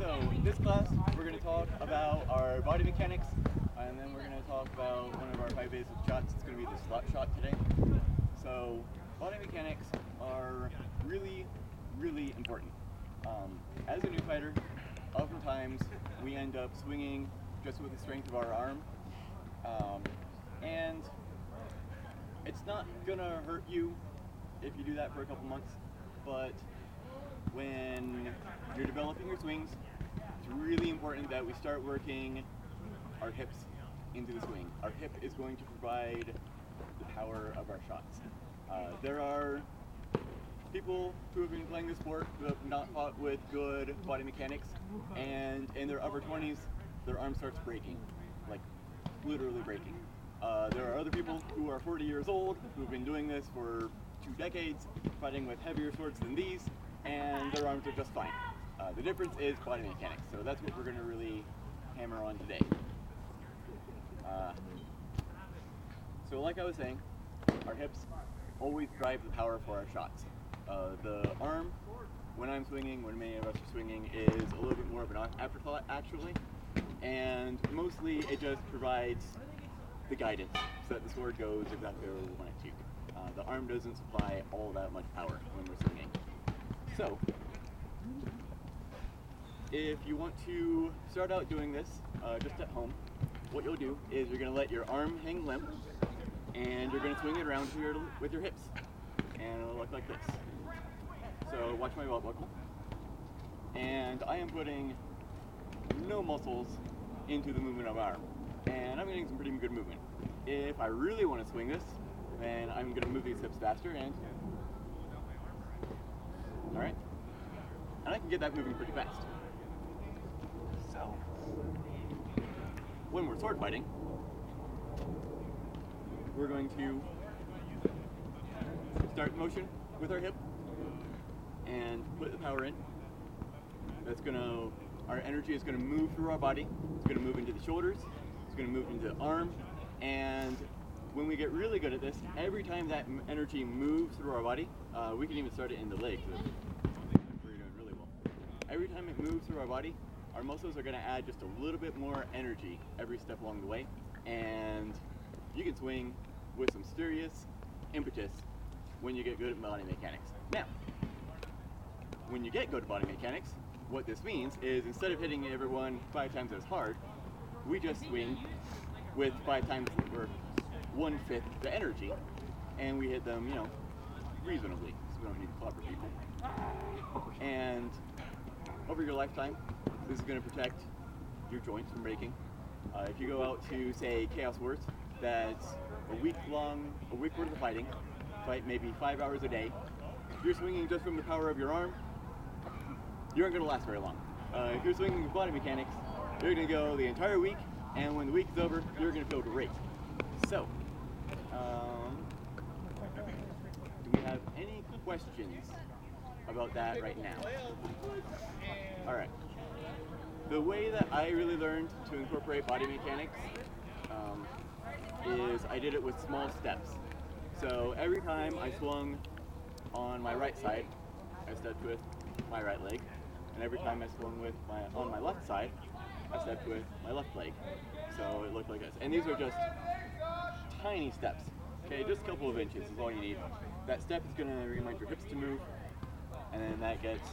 So this class, we're going to talk about our body mechanics, and then we're going to talk about one of our 5 basic shots. It's going to be the slot shot today. So body mechanics are really, really important. As a new fighter, oftentimes we end up swinging just with the strength of our arm, and it's not going to hurt you if you do that for a couple months, but when you're developing your swings, it's really important that we start working our hips into the swing. Our hip is going to provide the power of our shots. There are people who have been playing this sport who have not fought with good body mechanics, and in their upper 20s, their arm starts breaking, like literally breaking. There are other people who are 40 years old who've been doing this for 2 decades, fighting with heavier swords than these, and their arms are just fine. The difference is body mechanics, so that's what we're going to really hammer on today. So like I was saying, our hips always drive the power for our shots. The arm, when I'm swinging, when many of us are swinging, is a little bit more of an afterthought actually, and mostly it just provides the guidance so that the sword goes exactly where we want it to. The arm doesn't supply all that much power when we're swinging. So, if you want to start out doing this just at home, what you'll do is you're going to let your arm hang limp, and you're going to swing it around with your hips, and it'll look like this. So watch my belt buckle, and I am putting no muscles into the movement of my arm, and I'm getting some pretty good movement. If I really want to swing this, then I'm going to move these hips faster, and alright, and I can get that moving pretty fast. So, when we're sword fighting, we're going to start motion with our hip and put the power in. Our energy is going to move through our body. It's going to move into the shoulders. It's going to move into the arm. And when we get really good at this, every time that energy moves through our body, we can even start it in the legs. We're doing really well. Every time it moves through our body, our muscles are going to add just a little bit more energy every step along the way, and you can swing with some serious impetus when you get good at body mechanics. Now, when you get good at body mechanics, what this means is instead of hitting everyone 5 times as hard, we just swing with 5 times or 1/5 the energy, and we hit them, reasonably, so we don't need to clobber people. And over your lifetime, this is going to protect your joints from breaking. If you go out to, say, Chaos Wars, that's a week worth of fighting, fight maybe 5 hours a day. If you're swinging just from the power of your arm, you aren't going to last very long. If you're swinging with body mechanics, you're going to go the entire week, and when the week is over, you're going to feel great. So, do we have any questions about that right now? Alright. The way that I really learned to incorporate body mechanics is I did it with small steps. So every time I swung on my right side, I stepped with my right leg, and every time I swung on my left side, I stepped with my left leg. So it looked like this. And these are just tiny steps. Okay, just a couple of inches is all you need. That step is going to remind your hips to move, and then that gets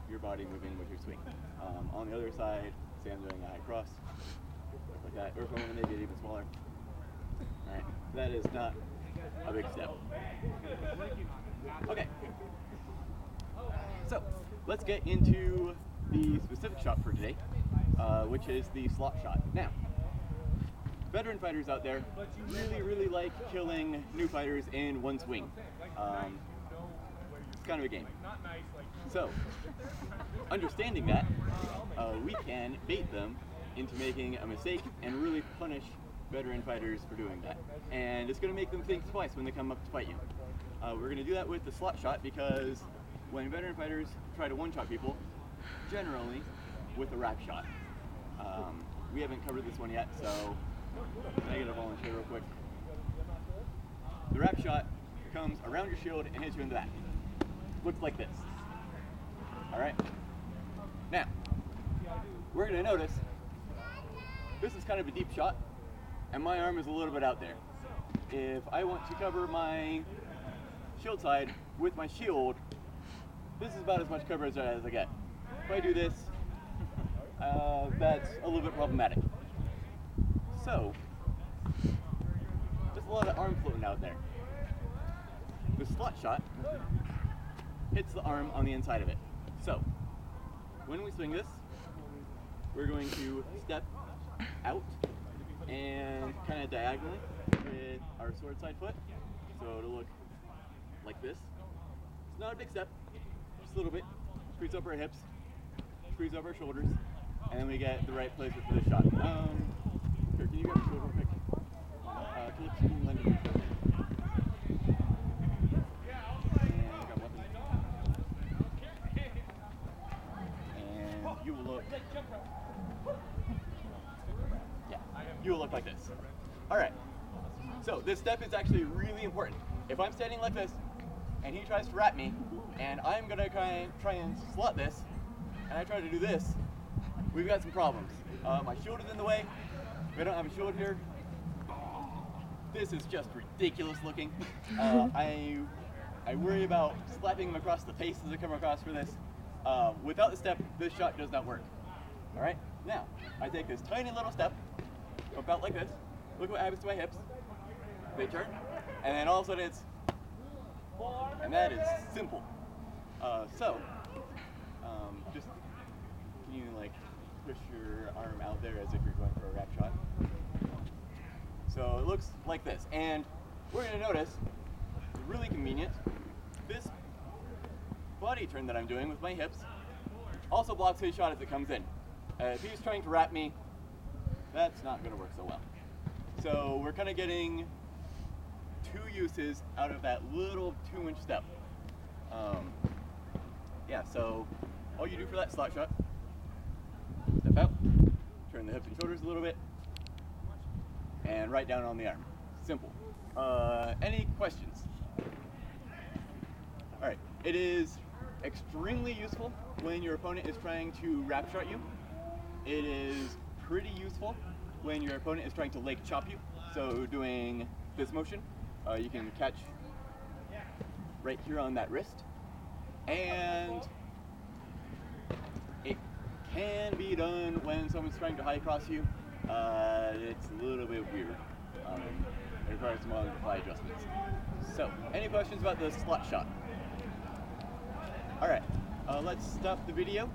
your body moving with your swing. On the other side, say I'm doing a high cross, like that, or if I want to make it even smaller. Alright, that is not a big step. Okay, so let's get into the specific shot for today, which is the slot shot. Now, veteran fighters out there really, really like killing new fighters in one swing. It's kind of a game. So, understanding that, we can bait them into making a mistake and really punish veteran fighters for doing that. And it's going to make them think twice when they come up to fight you. We're going to do that with the slot shot because when veteran fighters try to one-shot people, generally with a wrap shot. We haven't covered this one yet, so can I get a volunteer real quick? The wrap shot comes around your shield and hits you in the back. Looks like this. Alright? Now, we're going to notice this is kind of a deep shot, and my arm is a little bit out there. If I want to cover my shield side with my shield, this is about as much coverage as I get. If I do this, that's a little bit problematic. So, there's a lot of arm floating out there. The slot shot hits the arm on the inside of it. So, when we swing this, we're going to step out and kind of diagonally with our sword side foot. So it'll look like this. It's not a big step, just a little bit. Squeeze up our hips, squeeze up our shoulders, and then we get the right placement for this shot. Here, can you grab the shoulder real quick? Phillips, can you lend it? And grab weapon. And you will look. Yeah, you will look like this. All right. So this step is actually really important. If I'm standing like this, and he tries to wrap me, and I'm gonna try and slot this, and I try to do this, we've got some problems. My shield is in the way. We don't have a shield here. This is just ridiculous looking. I worry about slapping him across the face as I come across for this. Without the step, this shot does not work. All right. Now I take this tiny little step, about like this. Look what happens to my hips. They turn, and then all of a sudden and that is simple. Just can you like push your arm out there as if you're going for a wrap shot? So it looks like this, and we're gonna notice, it's really convenient, this body turn that I'm doing with my hips also blocks his shot as it comes in. If he's trying to wrap me, that's not gonna work so well. So we're kind of getting two uses out of that little 2-inch step. Yeah, so all you do for that slot shot, step out, turn the hips and shoulders a little bit, and right down on the arm. Simple. Any questions? All right, it is extremely useful when your opponent is trying to wrap shot you. It is pretty useful when your opponent is trying to leg chop you. So doing this motion, you can catch right here on that wrist, and it can be done when someone's trying to high cross you. It's a little bit weird. It requires some on-the-fly adjustments. So, any questions about the slot shot? All right, let's stop the video.